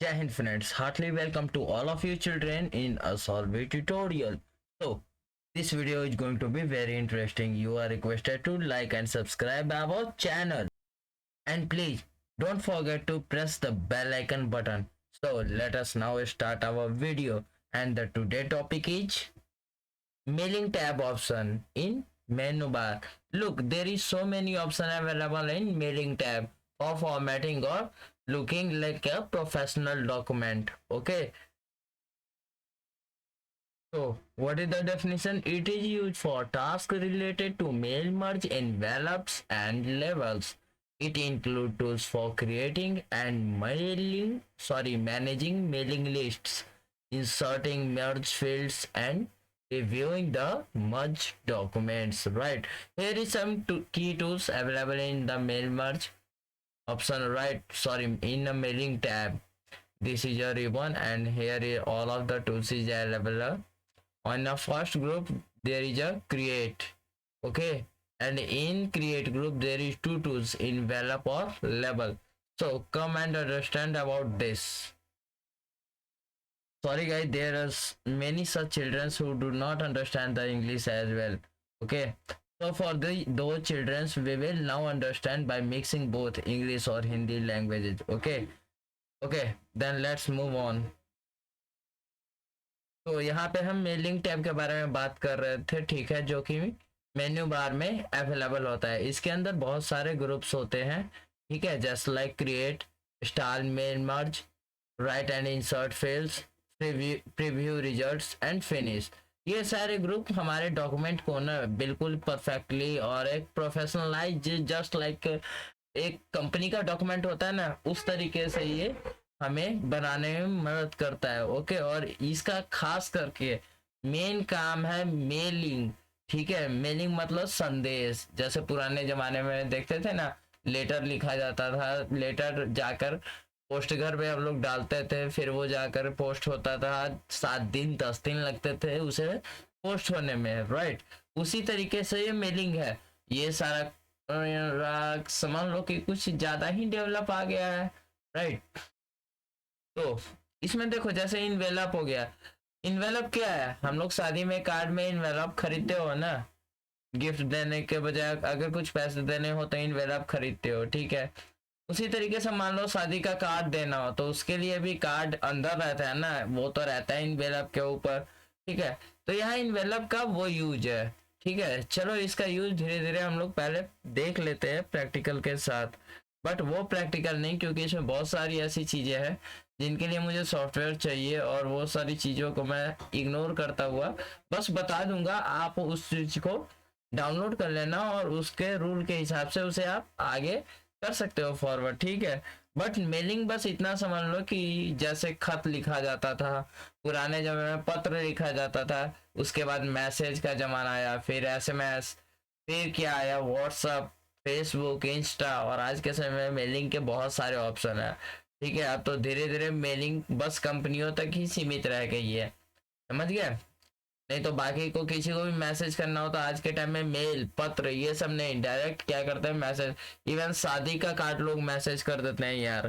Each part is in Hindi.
Jai Hind friends, heartily welcome to all of you children in a Solve tutorial. So, this video is going to be very interesting. You are requested to like and subscribe our channel. And please don't forget to press the bell icon button. So, let us now start our video. And the today topic is mailing tab option in menu bar. Look, there is so many options available in mailing tab for formatting or looking like a professional document. Okay, so what is the definition? It is used for tasks related to mail merge envelopes and labels. It includes tools for creating and managing mailing lists, inserting merge fields and reviewing the merge documents. Right, here is some key tools available in the mail merge option, right? In the mailing tab. This is your ribbon and here is all of the tools is available. On the first group there is a create. Okay, and in create group there is two tools, envelope or label. So come and understand about this. Sorry guys, there are many such children who do not understand the English as well. Okay, so for those children we will now understand by mixing both English or Hindi languages. Okay, then let's move on. तो यहाँ पे हम मेलिंग टैब के बारे में बात कर रहे थे, ठीक है, जो कि मेन्यू बार में अवेलेबल होता है। इसके अंदर बहुत सारे ग्रुप्स होते हैं, ठीक है, just like create, start, mail merge, write and insert fields, preview results and finish. ये सारे ग्रुप हमारे डॉक्यूमेंट को ना बिल्कुल परफेक्टली और एक प्रोफेशनलाइज, जस्ट लाइक एक कंपनी का डॉक्यूमेंट होता है ना, उस तरीके से ये हमें बनाने में मदद करता है। ओके, और इसका खास करके मेन काम है मेलिंग, ठीक है। मेलिंग मतलब संदेश। जैसे पुराने जमाने में देखते थे ना, लेटर लिखा जाता था, लेटर जाकर पोस्ट घर पे हम लोग डालते थे, फिर वो जाकर पोस्ट होता था, 7 दिन 10 दिन लगते थे उसे पोस्ट होने में, राइट। उसी तरीके से ये मेलिंग है। ये सारा समझ लो कि कुछ ज्यादा ही डेवलप आ गया है, राइट। तो इसमें देखो, जैसे इनवेलप हो गया। इनवेलप क्या है? हम लोग शादी में कार्ड में इनवेलप खरीदते हो ना, गिफ्ट देने के बजाय अगर कुछ पैसे देने हो तो इनवेलप खरीदते हो, ठीक है। उसी तरीके से मान लो शादी का कार्ड देना हो तो उसके लिए भी कार्ड अंदर रहता है ना, वो तो रहता है इनवेलप के ऊपर, ठीक है। तो यहाँ इनवेलप का वो यूज है, ठीक है। चलो इसका यूज धीरे धीरे हम लोग पहले देख लेते हैं प्रैक्टिकल के साथ, बट वो प्रैक्टिकल नहीं, क्योंकि इसमें बहुत सारी ऐसी चीजें हैं जिनके लिए मुझे सॉफ्टवेयर चाहिए, और वो सारी चीजों को मैं इग्नोर करता हुआ बस बता दूंगा। आप उस चीज को डाउनलोड कर लेना और उसके रूल के हिसाब से उसे आप आगे कर सकते हो फॉरवर्ड, ठीक है। बट मेलिंग बस इतना समझ लो कि जैसे खत लिखा जाता था पुराने जमाने में, पत्र लिखा जाता था, उसके बाद मैसेज का जमाना आया, फिर एसएमएस, फिर क्या आया, व्हाट्सएप, फेसबुक, इंस्टा, और आज के समय में मेलिंग के बहुत सारे ऑप्शन है, ठीक है। अब तो धीरे धीरे मेलिंग बस कंपनियों तक ही सीमित रह गई है, समझ गए। नहीं तो बाकी को किसी को भी मैसेज करना हो तो आज के टाइम में मेल, पत्र, ये सब नहीं, डायरेक्ट क्या करते हैं, मैसेज। इवन शादी का कार्ड लोग मैसेज कर देते हैं यार।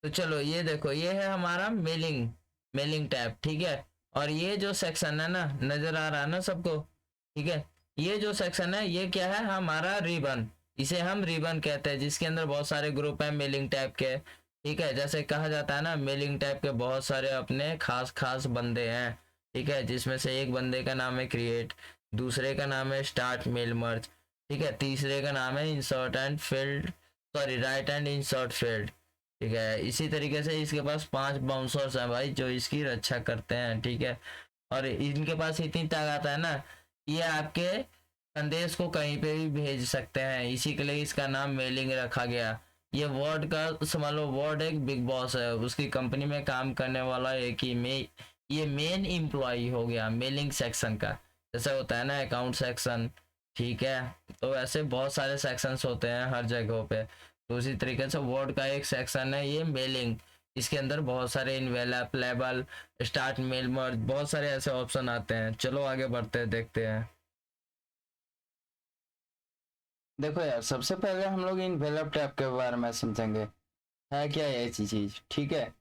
तो चलो ये देखो, ये है हमारा मेलिंग, मेलिंग टैब, ठीक है। और ये जो सेक्शन है ना, नजर आ रहा है ना सबको, ठीक है। ये जो सेक्शन है ये क्या है, हमारा रिबन। इसे हम रिबन कहते हैं, जिसके अंदर बहुत सारे ग्रुप है मेलिंग टैब के, ठीक है। जैसे कहा जाता है ना, मेलिंग टैब के बहुत सारे अपने खास खास बंदे हैं, ठीक है। जिसमें से एक बंदे का नाम है क्रिएट, दूसरे का नाम है स्टार्ट मेल मर्ज, ठीक है, तीसरे का नाम है insert and field, sorry, right and insert field, ठीक है। इसी तरीके से इसके पास 5 बाउंसर्स हैं भाई, जो इसकी रक्षा करते हैं, ठीक है। और इनके पास इतनी ताकत है ना, ये आपके संदेश को कहीं पे भी भेज सकते हैं, इसी के लिए इसका नाम मेलिंग रखा गया। ये वर्ड का समझ लो, वर्ड एक बिग बॉस है, उसकी कंपनी में काम करने वाला एक ही ये मेन एम्प्लॉय हो गया मेलिंग सेक्शन का। जैसे होता है ना अकाउंट सेक्शन, ठीक है, तो ऐसे बहुत सारे सेक्शंस होते हैं हर जगह पे। तो उसी तरीके से वर्ड का एक सेक्शन है ये मेलिंग, इसके अंदर बहुत सारे envelope, label, start mail merge, बहुत सारे ऐसे ऑप्शन आते हैं। चलो आगे बढ़ते हैं, देखते हैं। देखो यार, सबसे पहले हम लोग इनवेलप टैब के बारे में समझेंगे। है क्या ये चीज, ठीक है।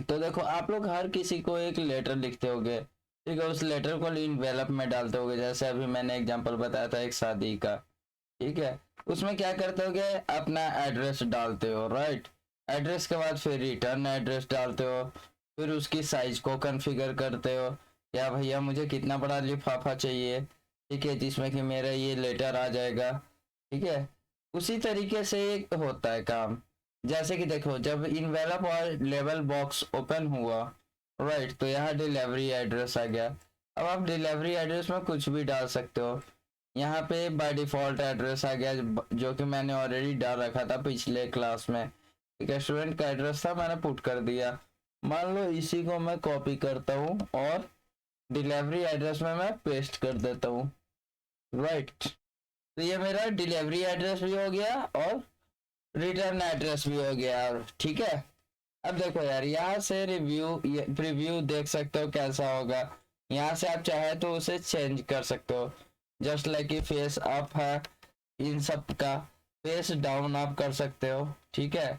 तो देखो आप लोग हर किसी को एक लेटर लिखते होगे, ठीक है, उस लेटर को इनवेलप में डालते होगे, जैसे अभी मैंने एग्जांपल बताया था एक शादी का, ठीक है। उसमें क्या करते होगे, अपना एड्रेस डालते हो, राइट। एड्रेस के बाद फिर रिटर्न एड्रेस डालते हो, फिर उसकी साइज को कॉन्फ़िगर करते हो, या भैया मुझे कितना बड़ा लिफाफा चाहिए, ठीक है, जिसमें कि मेरा ये लेटर आ जाएगा, ठीक है। उसी तरीके से एक होता है काम। जैसे कि देखो जब इनवेलप और लेबल बॉक्स ओपन हुआ, राइट, तो यहाँ डिलीवरी एड्रेस आ गया। अब आप डिलीवरी एड्रेस में कुछ भी डाल सकते हो। यहाँ पे बाय डिफॉल्ट एड्रेस आ गया जो कि मैंने ऑलरेडी डाल रखा था पिछले क्लास में, एक स्टूडेंट का एड्रेस था, मैंने पुट कर दिया। मान लो इसी को मैं कॉपी करता हूँ और डिलीवरी एड्रेस में मैं पेस्ट कर देता हूँ, राइट। तो ये मेरा डिलीवरी एड्रेस भी हो गया और रिटर्न एड्रेस भी हो गया, ठीक है। अब देखो यार, यहाँ से प्रीव्यू देख सकते हो कैसा होगा। यहाँ से आप चाहे तो उसे चेंज कर सकते हो, जस्ट लाइक कि फेस अप है इन सब का, फेस डाउन आप कर सकते हो, ठीक है।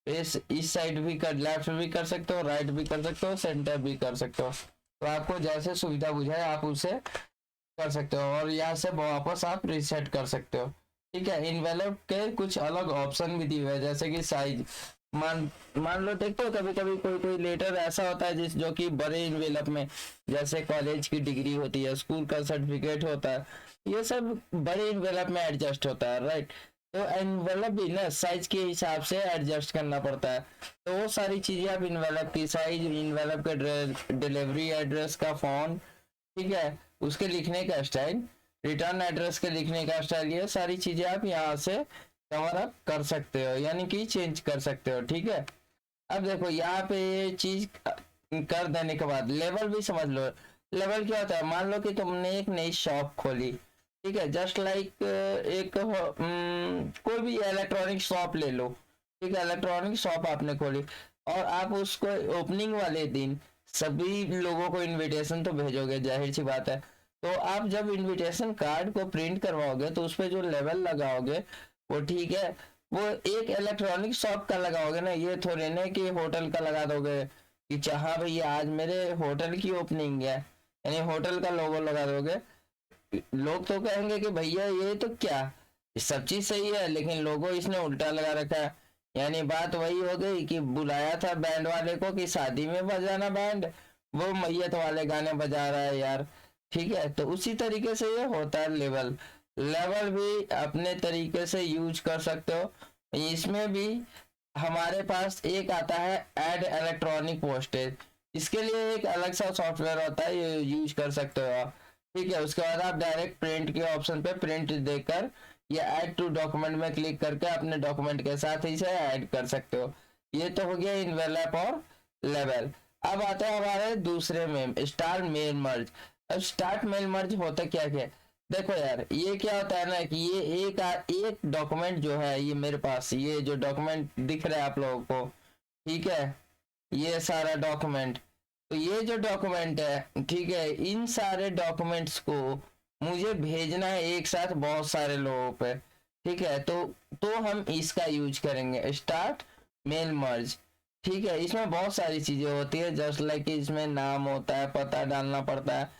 फेस इस साइड भी कर, लेफ्ट भी कर सकते हो, राइट भी कर सकते हो, सेंटर भी कर सकते हो। तो आपको जैसे सुविधा बुझाए आप उसे कर सकते हो, और यहाँ से वापस आप रिसेट कर सकते हो, ठीक है। इनवेलप के कुछ अलग ऑप्शन भी दिए हुए हैं, जैसे कि साइज, मान मान लो देखते हो कभी कभी कोई कोई लेटर ऐसा होता है जिस जो कि बड़े इनवेलप में, जैसे कॉलेज की डिग्री होती है, स्कूल का सर्टिफिकेट होता है, ये सब बड़े इनवेलप में एडजस्ट होता है, राइट। तो एनवेलप भी ना साइज के हिसाब से एडजस्ट करना पड़ता है। तो वो सारी चीजें आप इनवेलप की साइज, इनवेलप के डिलीवरी एड्रेस का फॉन्ट, ठीक है, उसके लिखने का स्टाइल, रिटर्न एड्रेस के लिखने का स्टाइल, ये सारी चीजें आप यहाँ से कवर अप कर सकते हो, यानी कि चेंज कर सकते हो, ठीक है। अब देखो यहाँ पे ये चीज कर देने के बाद लेवल भी समझ लो। लेवल क्या होता है, मान लो कि तुमने एक नई शॉप खोली, ठीक है, जस्ट लाइक एक कोई भी इलेक्ट्रॉनिक शॉप ले लो, ठीक है, इलेक्ट्रॉनिक शॉप आपने खोली और आप उसको ओपनिंग वाले दिन सभी लोगों को इनविटेशन तो भेजोगे, जाहिर सी बात है। तो आप जब इनविटेशन कार्ड को प्रिंट करवाओगे तो उस पर जो लेवल लगाओगे वो, ठीक है, वो एक इलेक्ट्रॉनिक शॉप का लगाओगे ना, ये थोड़े ना कि होटल का लगा दोगे कि चाह भैया आज मेरे होटल की ओपनिंग है, यानी होटल का लोगो लगा दोगे। लोग तो कहेंगे कि भैया ये तो क्या, सब चीज सही है लेकिन लोगो इसने उल्टा लगा रखा है। यानी बात वही हो गई कि बुलाया था बैंड वाले को कि शादी में बजाना बैंड, वो मैयत वाले गाने बजा रहा है यार, ठीक है। तो उसी तरीके से ये होता है लेवल। लेवल भी अपने तरीके से यूज कर सकते हो। इसमें भी हमारे पास एक आता है ऐड इलेक्ट्रॉनिक पोस्टेज, इसके लिए एक अलग सा सॉफ्टवेयर होता है, ये यूज कर सकते हो आप, ठीक है। उसके बाद आप डायरेक्ट प्रिंट के ऑप्शन पे प्रिंट देकर या ऐड टू डॉक्यूमेंट में क्लिक करके अपने डॉक्यूमेंट के साथ इसे ऐड कर सकते हो। ये तो हो गया इनवेलप और लेवल। अब आता है हमारे दूसरे में स्टार्ट मेल मर्ज। अब स्टार्ट मेल मर्ज होता क्या क्या, देखो यार ये क्या होता है ना कि ये एक डॉक्यूमेंट जो है, ये मेरे पास ये जो डॉक्यूमेंट दिख रहा है आप लोगों को, ठीक है, ये सारा डॉक्यूमेंट, तो ये जो डॉक्यूमेंट है, ठीक है, इन सारे डॉक्यूमेंट्स को मुझे भेजना है एक साथ बहुत सारे लोगों पे, ठीक है। तो हम इसका यूज करेंगे स्टार्ट मेल मर्ज, ठीक है। इसमें बहुत सारी चीजें होती है, जस्ट लाइक इसमें नाम होता है, पता डालना पड़ता है,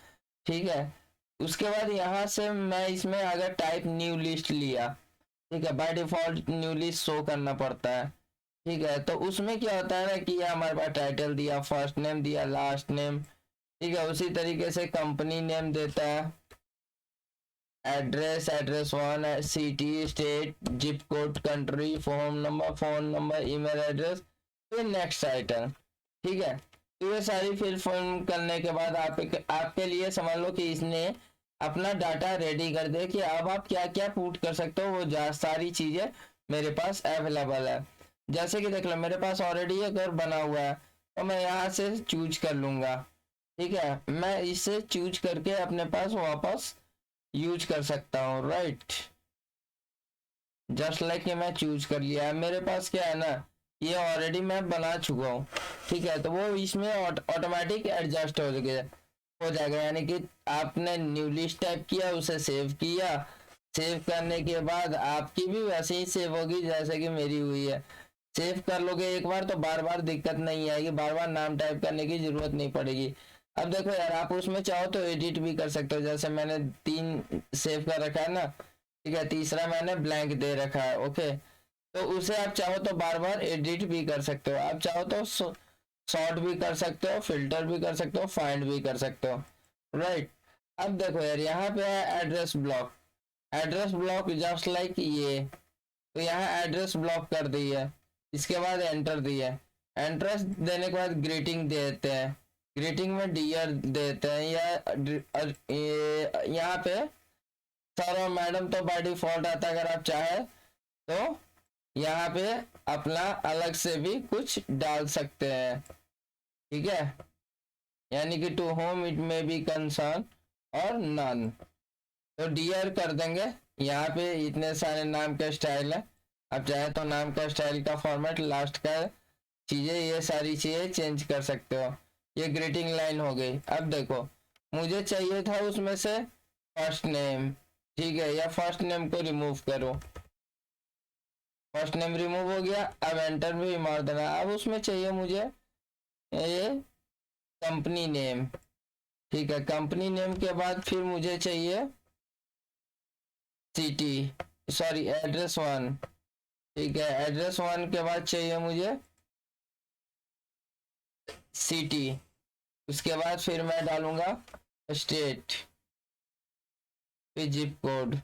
ठीक है। उसके बाद यहाँ से मैं इसमें अगर टाइप न्यू लिस्ट लिया, ठीक है, by default new list show करना पड़ता है, ठीक है। तो उसमें क्या होता है ना कि हमारे पास टाइटल दिया, फर्स्ट नेम दिया, लास्ट नेम, ठीक है, उसी तरीके से कंपनी नेम देता है, address, address one, city, state, zip code, country, phone number, email address, फिर नेक्स्ट आइटम, ठीक है। तो ये सारी फिल फॉर्म करने के बाद आपके लिए समझ लो कि इसने अपना डाटा रेडी कर दिया कि अब आप क्या क्या पुट कर सकते हो, वो सारी चीजें मेरे पास अवेलेबल है। जैसे कि देख लो मेरे पास ऑलरेडी ये घर बना हुआ है, तो मैं यहाँ से चूज कर लूंगा, ठीक है, मैं इसे चूज करके अपने पास वापस यूज कर सकता हूँ, राइट। जस्ट लाइक मैं चूज कर लिया है, मेरे पास क्या है ना, ये ऑलरेडी मैं बना चुका हूँ, ठीक है। तो वो इसमें ऑटोमेटिक एडजस्ट हो जाएगा, यानी कि आपने न्यू लिस्ट टाइप किया, उसे सेव किया, सेव करने के बाद आपकी भी वैसे ही सेव होगी जैसे कि मेरी हुई है। सेव कर लोगे एक बार तो बार बार दिक्कत नहीं आएगी, बार बार नाम टाइप करने की जरूरत नहीं पड़ेगी। अब देखो यार, आप उसमें चाहो तो एडिट भी कर सकते हो, जैसे मैंने 3 सेव कर रखा है ना, ठीक है, तीसरा मैंने ब्लैंक दे रखा है, ओके। तो उसे आप चाहो तो बार बार एडिट भी कर सकते हो, आप चाहो तो शॉर्ट भी कर सकते हो, फिल्टर भी कर सकते हो, फाइंड भी कर सकते हो, राइट। अब देखो यार, यहाँ पे है address block. Address block just like ये, तो यहाँ एड्रेस ब्लॉक कर दी है, इसके बाद एंटर दिया है। एंट्रेंस देने के बाद ग्रीटिंग देते हैं, ग्रीटिंग में डियर देते हैं, या यहाँ पे सर और मैडम तो बाय डिफॉल्ट आता है, अगर आप चाहे तो यहाँ पे अपना अलग से भी कुछ डाल सकते हैं, ठीक है, यानी कि to whom it may be concern और नन, तो डियर कर देंगे। यहाँ पे इतने सारे नाम का स्टाइल है, आप चाहे तो नाम का स्टाइल का फॉर्मेट, लास्ट का चीजें, ये सारी चीजें चेंज कर सकते हो। ये ग्रीटिंग लाइन हो गई। अब देखो, मुझे चाहिए था उसमें से फर्स्ट नेम, ठीक है, या फर्स्ट नेम को रिमूव करो, फर्स्ट नेम रिमूव हो गया। अब एंटर भी मार देना। अब उसमें चाहिए मुझे ये कंपनी नेम, ठीक है, कंपनी नेम के बाद फिर मुझे चाहिए सिटी, सॉरी एड्रेस 1, ठीक है, एड्रेस 1 के बाद चाहिए मुझे सिटी, उसके बाद फिर मैं डालूंगा स्टेट, फिर जिप कोड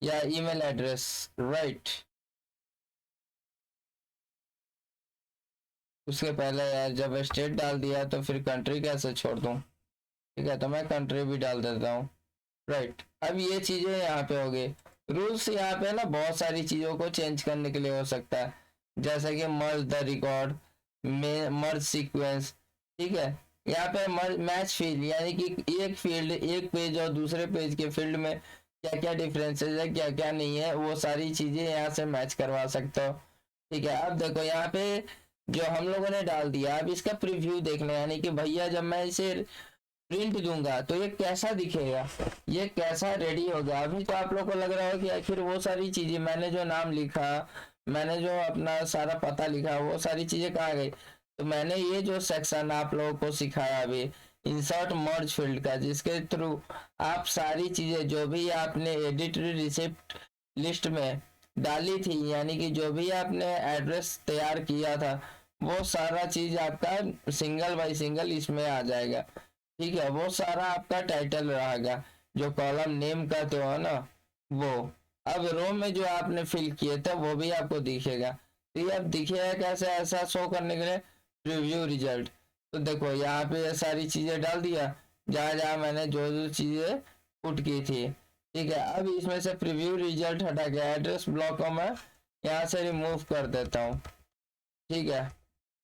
या ईमेल एड्रेस, राइट। उसके पहले यार जब स्टेट डाल दिया तो फिर कंट्री कैसे छोड़ दूं, ठीक है, तो मैं कंट्री भी डाल देता हूँ, राइट। अब ये चीजें यहाँ पे हो गई। रूल्स यहाँ पे ना बहुत सारी चीजों को चेंज करने के लिए हो सकता है, जैसे कि merge the record, merge sequence, ठीक है, यहाँ पे मैच फील्ड, यानी कि एक फील्ड, एक पेज और दूसरे पेज के फील्ड में क्या क्या डिफरेंसेस है, क्या क्या नहीं है, वो सारी चीजें यहाँ से मैच करवा सकते हो, ठीक है। अब देखो यहाँ पे जो हम लोगों ने डाल दिया, अब इसका प्रीव्यू देखना, यानी कि भैया जब मैं इसे प्रिंट दूंगा तो ये कैसा दिखेगा, ये कैसा रेडी होगा। अभी तो आप लोग को लग रहा हो कि आखिर वो सारी चीजें, मैंने जो नाम लिखा, मैंने जो अपना सारा पता लिखा, वो सारी चीजें कहाँ गई। तो मैंने ये जो सेक्शन आप लोगों को सिखाया अभी, इंसर्ट मर्ज फील्ड का, जिसके थ्रू आप सारी चीजें जो भी आपने एडिट रिसिप्ट लिस्ट में डाली थी, यानी कि जो भी आपने एड्रेस तैयार किया था, वो सारा चीज आपका सिंगल बाय सिंगल इसमें आ जाएगा, ठीक है। वो सारा आपका टाइटल रहेगा, जो कॉलम नेम कहते हो ना वो। अब रो में जो आपने फिल किए थे वो भी आपको दिखेगा, तो ये अब दिखेगा कैसे, ऐसा शो करने के लिए प्रीव्यू रिजल्ट। तो देखो यहाँ पे ये सारी चीजें डाल दिया, जहाँ जहाँ मैंने जो जो चीजें पुट की थी, ठीक है। अब इसमें से प्रीव्यू रिजल्ट हटा के एड्रेस ब्लॉक को मैं यहाँ से रिमूव कर देता हूँ, ठीक है।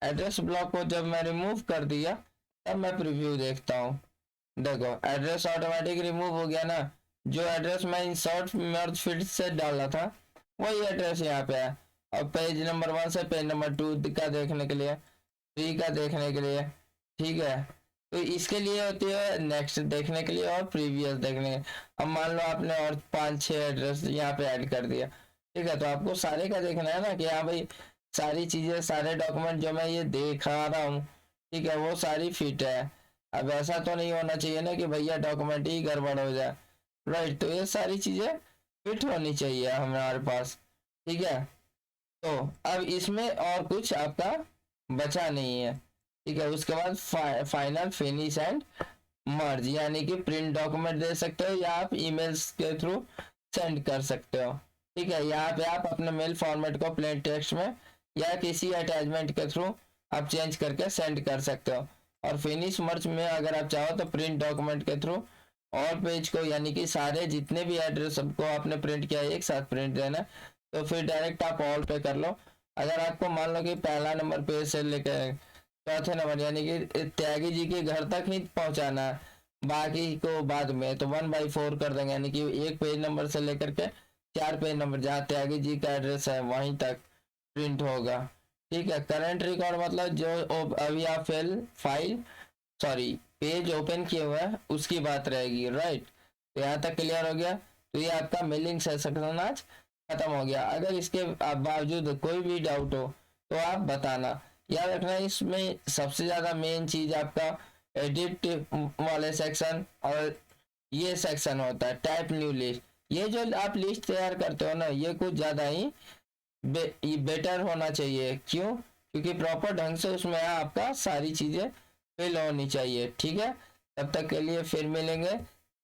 एड्रेस ब्लॉक को जब मैं रिमूव कर दिया, तब मैं प्रीव्यू देखता हूँ। देखो एड्रेस ऑटोमेटिक रिमूव हो गया ना, जो एड्रेस मैं इंसर्ट मर्ज फील्ड से डाला था वही एड्रेस यहाँ पे है। और पेज नंबर 1 से पेज नंबर 2 का देखने के लिए, 3 का देखने के लिए, ठीक है। तो इसके लिए होती है नेक्स्ट देखने के लिए और प्रीवियस देखने के लिए। अब मान लो आपने और 5-6 एड्रेस यहाँ पे ऐड कर दिया, ठीक है, तो आपको सारे का देखना है ना कि हाँ भाई सारी चीजें, सारे डॉक्यूमेंट जो मैं ये दिखा रहा हूँ, ठीक है, वो सारी फिट है। अब ऐसा तो नहीं होना चाहिए ना कि भैया डॉक्यूमेंट ही गड़बड़ हो जाए, राइट। तो ये सारी चीजें फिट होनी चाहिए हमारे पास, ठीक है। तो अब इसमें और कुछ आपका बचा नहीं है, ठीक है। उसके बाद फाइनल फिनिश एंड मर्ज, यानी कि प्रिंट डॉक्यूमेंट दे सकते हो या आप ईमेल्स के थ्रू सेंड कर सकते हो, ठीक है। यहाँ पे आप अपने मेल फॉर्मेट को प्लेन टेक्स्ट में या किसी अटैचमेंट के थ्रू आप चेंज करके सेंड कर सकते हो। और फिनिश मर्ज में अगर आप चाहो तो प्रिंट डॉक्यूमेंट के थ्रू और पेज को, यानी कि सारे जितने भी एड्रेस सबको आपने प्रिंट किया एक साथ प्रिंट देना, तो फिर डायरेक्ट आप ऑल पे कर लो। अगर आपको मान लो कि पहला नंबर पेज से लेकर चौथे नंबर, यानी कि त्यागी जी के घर तक ही पहुंचाना है, बाकी को बाद में, तो 1/4 कर देंगे, यानी कि एक पेज नंबर से लेकर के 4 पेज नंबर जहाँ त्यागी जी का एड्रेस है वहीं तक प्रिंट होगा, ठीक है। करंट रिकॉर्ड मतलब जो अभी आप फाइल सॉरी पेज ओपन किए हुए हैं उसकी बात रहेगी, राइट। तो यहाँ तक क्लियर हो गया। तो ये आपका मेलिंग सेक्शन आज खत्म हो गया। अगर इसके बावजूद कोई भी डाउट हो तो आप बताना। याद रखना इसमें सबसे ज्यादा मेन चीज आपका एडिट वाले सेक्शन और ये सेक्शन होता है टाइप न्यू लिस्ट। ये जो आप लिस्ट तैयार करते हो ना, ये कुछ ज्यादा ही बेटर होना चाहिए। क्यों? क्योंकि प्रॉपर ढंग से उसमें आपका सारी चीजें फिल होनी चाहिए। ठीक है, तब तक के लिए फिर मिलेंगे।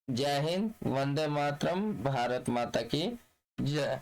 जय हिंद, वंदे मातरम, भारत माता की जय।